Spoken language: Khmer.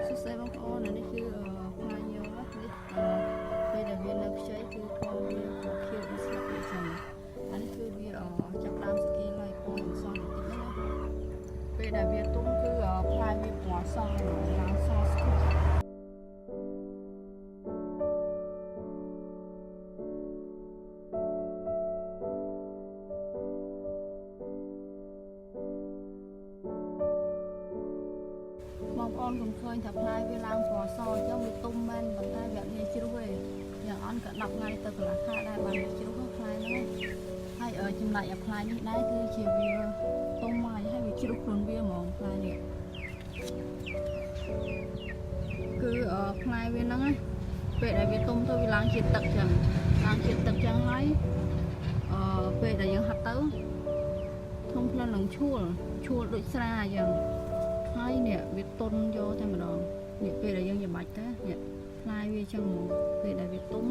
สุดท้ายบางคนนี่คือพายเยอะนี่ពេលដែលវានៅខ្ចីគឺពណ៌វាពណ៌ខៀវវាស្លាប់វាចឹងអានេះគឺវាចាប់ដើមស្គីហើយពណ៌សបន្តិចហ្នឹងណាពេលដែលវាទុំគឺផ្លែវាពណ៌សឡើងសស្គីបងប្អូនកុំឃើញថាផ្លែវាឡើងពណ៌សអញ្ចឹងវាទុំមែនប៉ុន្តែវាងាយជ្រុះទេយ៉ាងអន់ក៏10ថ្ងៃទៅកន្លះខែដែរបានវាជ្រុះផ្លែហ្នឹងហើយចំណែកផ្លែនេះដែរគឺជាវាទុំហើយវាជ្រុះខ្លួនវាហ្មងផ្លែនេះគឺផ្លែវាហ្នឹងពេលដែលវាទុំទៅវាឡើងជាតិទឹកចឹងហើយពេលដែលយើងហាត់ទៅធំខ្លួននឹងឈួលដូចស្រាអញ្ចឹងហើយនេះវាទុនយកតែម្ដងនេះពេលដែលយើងច្របាច់ទៅនេះផ្លែវាចឹងហ្មងពេលដែលវាទុំ